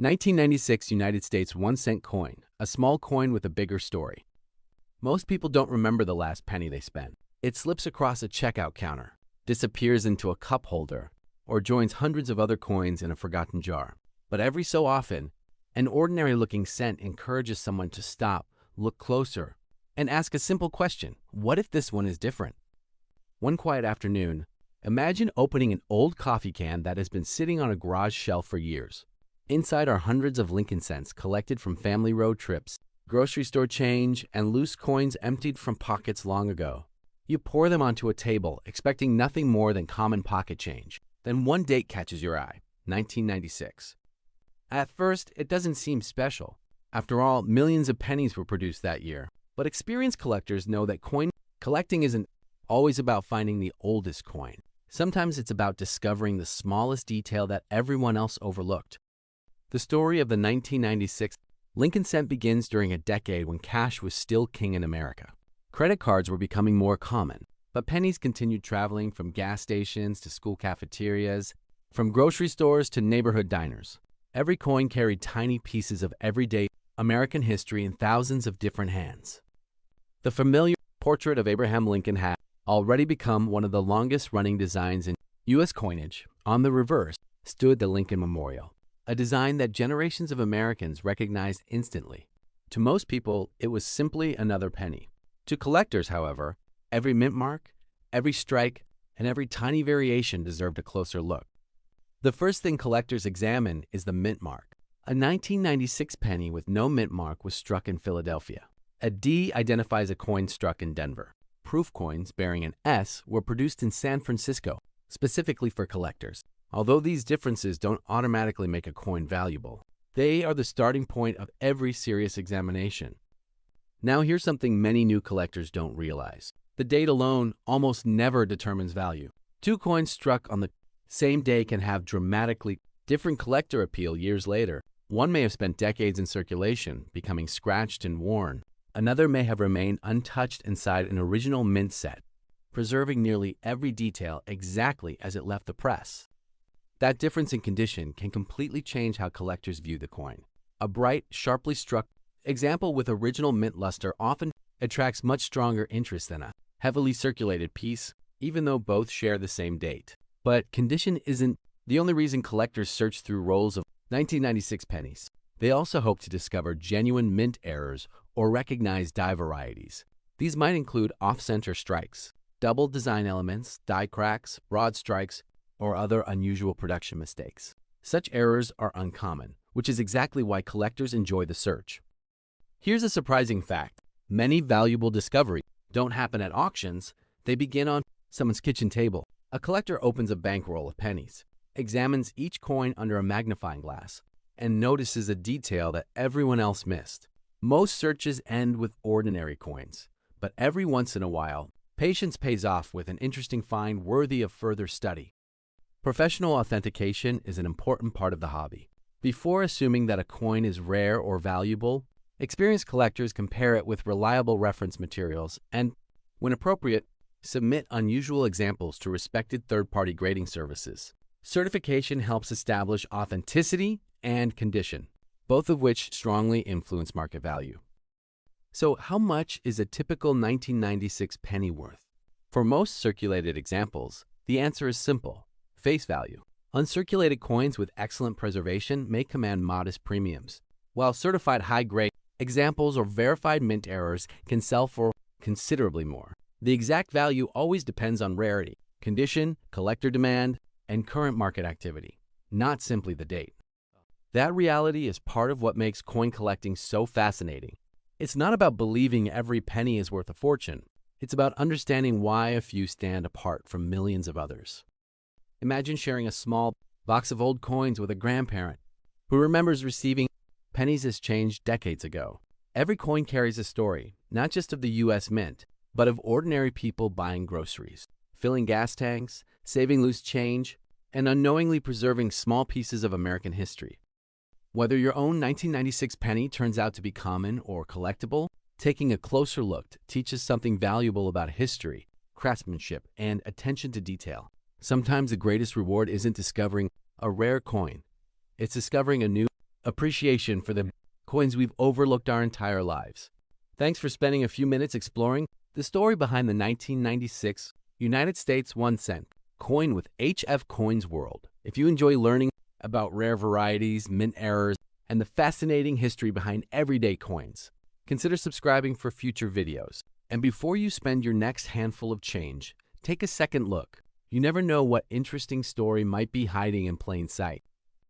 1996 United States 1-cent coin, a small coin with a bigger story. Most people don't remember the last penny they spent. It slips across a checkout counter, disappears into a cup holder, or joins hundreds of other coins in a forgotten jar. But every so often, an ordinary-looking cent encourages someone to stop, look closer, and ask a simple question: what if this one is different? One quiet afternoon, imagine opening an old coffee can that has been sitting on a garage shelf for years. Inside are hundreds of Lincoln cents collected from family road trips, grocery store change, and loose coins emptied from pockets long ago. You pour them onto a table, expecting nothing more than common pocket change. Then one date catches your eye: 1996. At first, it doesn't seem special. After all, millions of pennies were produced that year. But experienced collectors know that coin collecting isn't always about finding the oldest coin. Sometimes it's about discovering the smallest detail that everyone else overlooked. The story of the 1996 Lincoln cent begins during a decade when cash was still king in America. Credit cards were becoming more common, but pennies continued traveling from gas stations to school cafeterias, from grocery stores to neighborhood diners. Every coin carried tiny pieces of everyday American history in thousands of different hands. The familiar portrait of Abraham Lincoln had already become one of the longest-running designs in U.S. coinage. On the reverse stood the Lincoln Memorial, a design that generations of Americans recognized instantly. To most people, it was simply another penny. To collectors, however, every mint mark, every strike, and every tiny variation deserved a closer look. The first thing collectors examine is the mint mark. A 1996 penny with no mint mark was struck in Philadelphia. A D identifies a coin struck in Denver. Proof coins bearing an S were produced in San Francisco, specifically for collectors. Although these differences don't automatically make a coin valuable, they are the starting point of every serious examination. Now here's something many new collectors don't realize. The date alone almost never determines value. Two coins struck on the same day can have dramatically different collector appeal years later. One may have spent decades in circulation, becoming scratched and worn. Another may have remained untouched inside an original mint set, preserving nearly every detail exactly as it left the press. That difference in condition can completely change how collectors view the coin. A bright, sharply struck example with original mint luster often attracts much stronger interest than a heavily circulated piece, even though both share the same date. But condition isn't the only reason collectors search through rolls of 1996 pennies. They also hope to discover genuine mint errors or recognize die varieties. These might include off-center strikes, double design elements, die cracks, broad strikes, or other unusual production mistakes. Such errors are uncommon, which is exactly why collectors enjoy the search. Here's a surprising fact: many valuable discoveries don't happen at auctions, they begin on someone's kitchen table. A collector opens a bankroll of pennies, examines each coin under a magnifying glass, and notices a detail that everyone else missed. Most searches end with ordinary coins, but every once in a while, patience pays off with an interesting find worthy of further study. Professional authentication is an important part of the hobby. Before assuming that a coin is rare or valuable, experienced collectors compare it with reliable reference materials and, when appropriate, submit unusual examples to respected third-party grading services. Certification helps establish authenticity and condition, both of which strongly influence market value. So how much is a typical 1996 penny worth? For most circulated examples, the answer is simple: face value. Uncirculated coins with excellent preservation may command modest premiums, while certified high-grade examples or verified mint errors can sell for considerably more. The exact value always depends on rarity, condition, collector demand, and current market activity, not simply the date. That reality is part of what makes coin collecting so fascinating. It's not about believing every penny is worth a fortune. It's about understanding why a few stand apart from millions of others. Imagine sharing a small box of old coins with a grandparent who remembers receiving pennies as change decades ago. Every coin carries a story, not just of the U.S. Mint, but of ordinary people buying groceries, filling gas tanks, saving loose change, and unknowingly preserving small pieces of American history. Whether your own 1996 penny turns out to be common or collectible, taking a closer look teaches something valuable about history, craftsmanship, and attention to detail. Sometimes the greatest reward isn't discovering a rare coin. It's discovering a new appreciation for the coins we've overlooked our entire lives. Thanks for spending a few minutes exploring the story behind the 1996 United States 1 cent coin with HF Coins World. If you enjoy learning about rare varieties, mint errors, and the fascinating history behind everyday coins, consider subscribing for future videos. And before you spend your next handful of change, take a second look. You never know what interesting story might be hiding in plain sight.